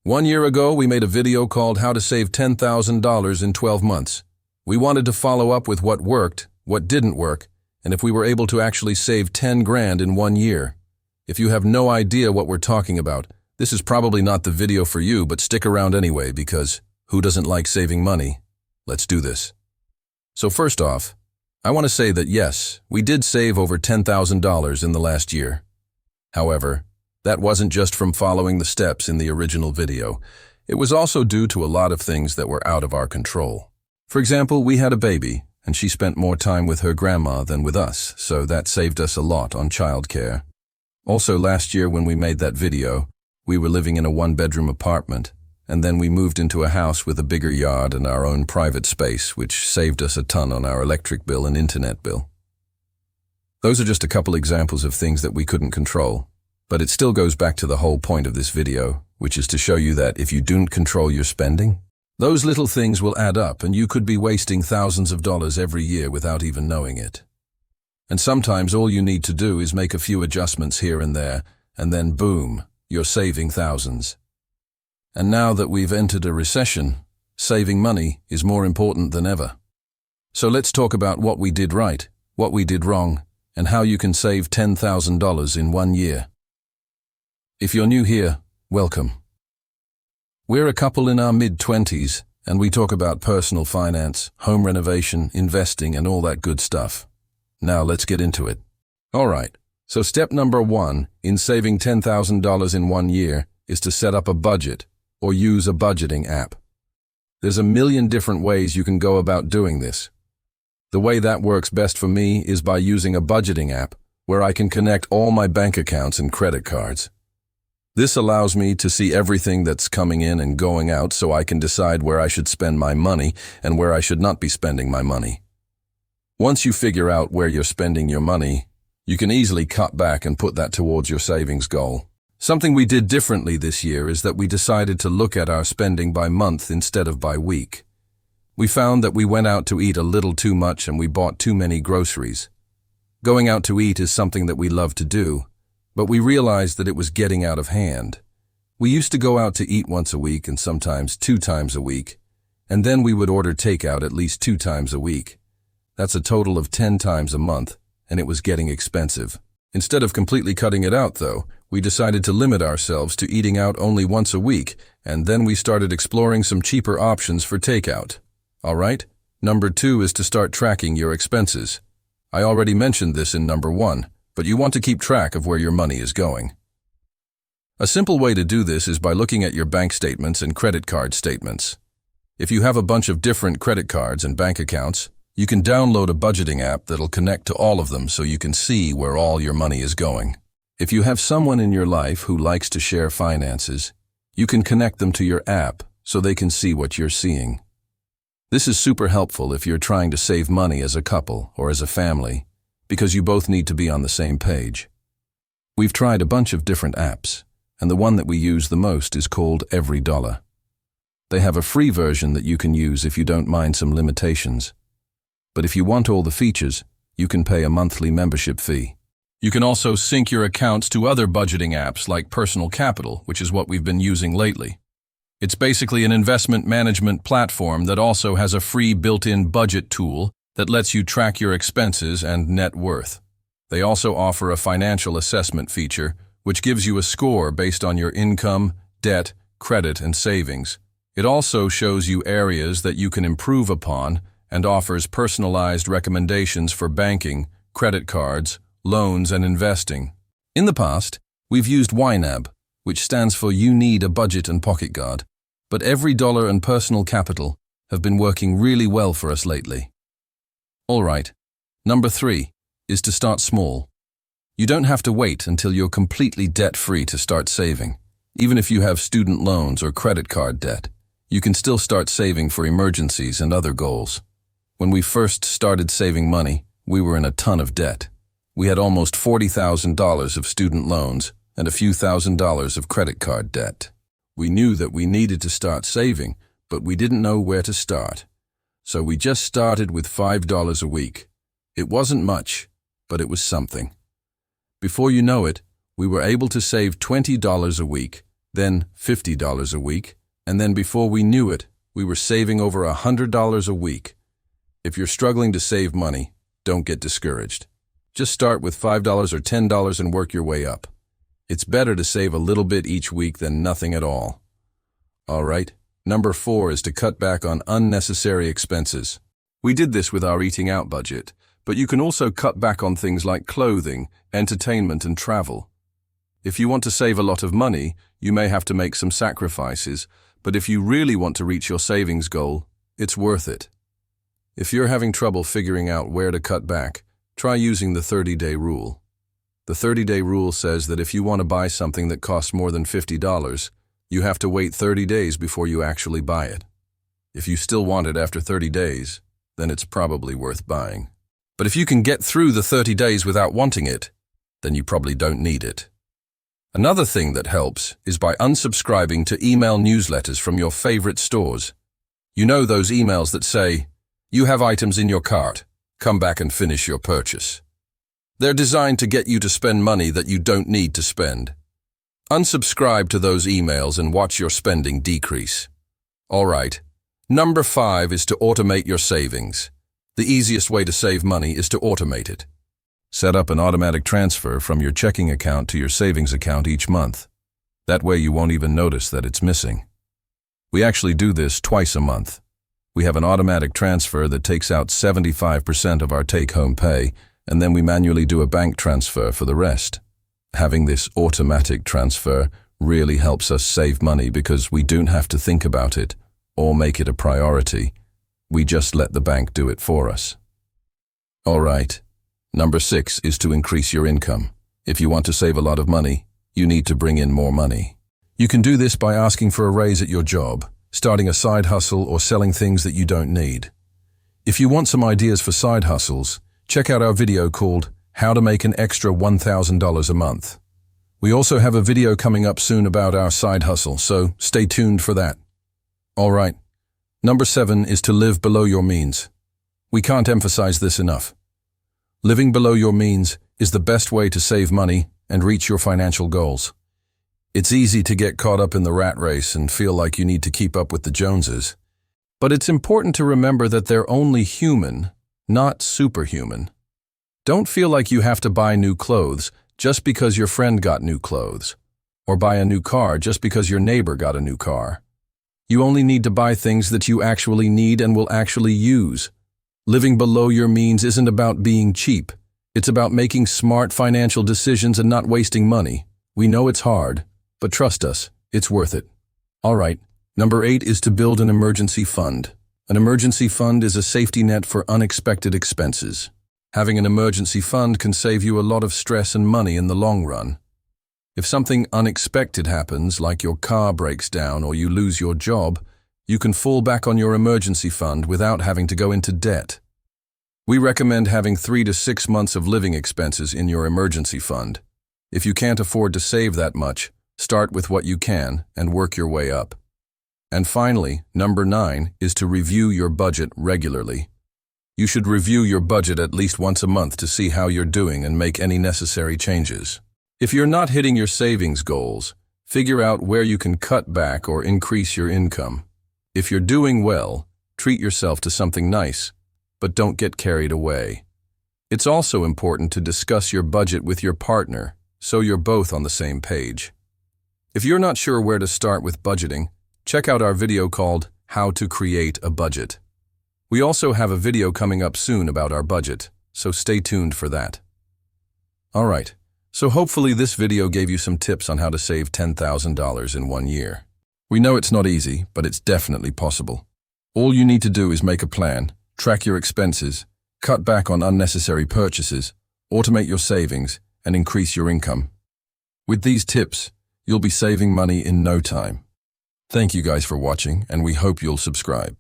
1 year ago, we made a video called How to Save $10,000 in 12 Months. We wanted to follow up with what worked, what didn't work, and if we were able to actually save 10 grand in 1 year. If you have no idea what we're talking about, this is probably not the video for you, but stick around anyway because who doesn't like saving money? Let's do this. So first off, I want to say that yes, we did save over $10,000 in the last year. However, that wasn't just from following the steps in the original video. It was also due to a lot of things that were out of our control. For example, we had a baby, and she spent more time with her grandma than with us, so that saved us a lot on childcare. Also, last year when we made that video, we were living in a one-bedroom apartment, and then we moved into a house with a bigger yard and our own private space, which saved us a ton on our electric bill and internet bill. Those are just a couple examples of things that we couldn't control. But it still goes back to the whole point of this video, which is to show you that if you don't control your spending, those little things will add up and you could be wasting thousands of dollars every year without even knowing it. And sometimes all you need to do is make a few adjustments here and there, and then boom, you're saving thousands. And now that we've entered a recession, saving money is more important than ever. So let's talk about what we did right, what we did wrong, and how you can save $10,000 in 1 year. If you're new here, welcome. We're a couple in our mid-20s, and we talk about personal finance, home renovation, investing, and all that good stuff. Now let's get into it. Alright, so step number 1 in saving $10,000 in 1 year is to set up a budget or use a budgeting app. There's a million different ways you can go about doing this. The way that works best for me is by using a budgeting app where I can connect all my bank accounts and credit cards. This allows me to see everything that's coming in and going out so I can decide where I should spend my money and where I should not be spending my money. Once you figure out where you're spending your money, you can easily cut back and put that towards your savings goal. Something we did differently this year is that we decided to look at our spending by month instead of by week. We found that we went out to eat a little too much and we bought too many groceries. Going out to eat is something that we love to do, but we realized that it was getting out of hand. We used to go out to eat once a week and sometimes 2 times a week, and then we would order takeout at least 2 times a week. That's a total of 10 times a month, and it was getting expensive. Instead of completely cutting it out, though, we decided to limit ourselves to eating out only once a week, and then we started exploring some cheaper options for takeout. Alright, number 2 is to start tracking your expenses. I already mentioned this in number 1. But you want to keep track of where your money is going. A simple way to do this is by looking at your bank statements and credit card statements. If you have a bunch of different credit cards and bank accounts, you can download a budgeting app that'll connect to all of them so you can see where all your money is going. If you have someone in your life who likes to share finances, you can connect them to your app so they can see what you're seeing. This is super helpful if you're trying to save money as a couple or as a family, because you both need to be on the same page. We've tried a bunch of different apps, and the one that we use the most is called Every Dollar. They have a free version that you can use if you don't mind some limitations. But if you want all the features, you can pay a monthly membership fee. You can also sync your accounts to other budgeting apps like Personal Capital, which is what we've been using lately. It's basically an investment management platform that also has a free built-in budget tool that lets you track your expenses and net worth. They also offer a financial assessment feature, which gives you a score based on your income, debt, credit, and savings. It also shows you areas that you can improve upon and offers personalized recommendations for banking, credit cards, loans, and investing. In the past, we've used YNAB, which stands for You Need a Budget and Pocket Guard, but Every Dollar and Personal Capital have been working really well for us lately. Alright, number 3 is to start small. You don't have to wait until you're completely debt-free to start saving. Even if you have student loans or credit card debt, you can still start saving for emergencies and other goals. When we first started saving money, we were in a ton of debt. We had almost $40,000 of student loans and a few $1,000s of credit card debt. We knew that we needed to start saving, but we didn't know where to start. So we just started with $5 a week. It wasn't much, but it was something. Before you know it, we were able to save $20 a week, then $50 a week, and then before we knew it, we were saving over $100 a week. If you're struggling to save money, don't get discouraged. Just start with $5 or $10 and work your way up. It's better to save a little bit each week than nothing at all. All right, number 4 is to cut back on unnecessary expenses. We did this with our eating out budget, but you can also cut back on things like clothing, entertainment, and travel. If you want to save a lot of money, you may have to make some sacrifices, but if you really want to reach your savings goal, it's worth it. If you're having trouble figuring out where to cut back, try using the 30-day rule. The 30-day rule says that if you want to buy something that costs more than $50, you have to wait 30 days before you actually buy it. If you still want it after 30 days, then it's probably worth buying. But if you can get through the 30 days without wanting it, then you probably don't need it. Another thing that helps is by unsubscribing to email newsletters from your favorite stores. You know those emails that say, "You have items in your cart. Come back and finish your purchase." They're designed to get you to spend money that you don't need to spend. Unsubscribe to those emails and watch your spending decrease. All right. Number 5 is to automate your savings. The easiest way to save money is to automate it. Set up an automatic transfer from your checking account to your savings account each month. That way you won't even notice that it's missing. We actually do this twice a month. We have an automatic transfer that takes out 75% of our take-home pay, and then we manually do a bank transfer for the rest. Having this automatic transfer really helps us save money because we don't have to think about it or make it a priority. We just let the bank do it for us. All right. Number 6 is to increase your income. If you want to save a lot of money, you need to bring in more money. You can do this by asking for a raise at your job, starting a side hustle, or selling things that you don't need. If you want some ideas for side hustles, check out our video called How to Make an Extra $1,000 a Month. We also have a video coming up soon about our side hustle, so stay tuned for that. All right. Number 7 is to live below your means. We can't emphasize this enough. Living below your means is the best way to save money and reach your financial goals. It's easy to get caught up in the rat race and feel like you need to keep up with the Joneses. But it's important to remember that they're only human, not superhuman. Don't feel like you have to buy new clothes just because your friend got new clothes, or buy a new car just because your neighbor got a new car. You only need to buy things that you actually need and will actually use. Living below your means isn't about being cheap. It's about making smart financial decisions and not wasting money. We know it's hard, but trust us, it's worth it. All right, number 8 is to build an emergency fund. An emergency fund is a safety net for unexpected expenses. Having an emergency fund can save you a lot of stress and money in the long run. If something unexpected happens, like your car breaks down or you lose your job, you can fall back on your emergency fund without having to go into debt. We recommend having 3 to 6 months of living expenses in your emergency fund. If you can't afford to save that much, start with what you can and work your way up. And finally, number 9 is to review your budget regularly. You should review your budget at least once a month to see how you're doing and make any necessary changes. If you're not hitting your savings goals, figure out where you can cut back or increase your income. If you're doing well, treat yourself to something nice, but don't get carried away. It's also important to discuss your budget with your partner, so you're both on the same page. If you're not sure where to start with budgeting, check out our video called How to Create a Budget. We also have a video coming up soon about our budget, so stay tuned for that. All right, so hopefully this video gave you some tips on how to save $10,000 in 1 year. We know it's not easy, but it's definitely possible. All you need to do is make a plan, track your expenses, cut back on unnecessary purchases, automate your savings, and increase your income. With these tips, you'll be saving money in no time. Thank you guys for watching, and we hope you'll subscribe.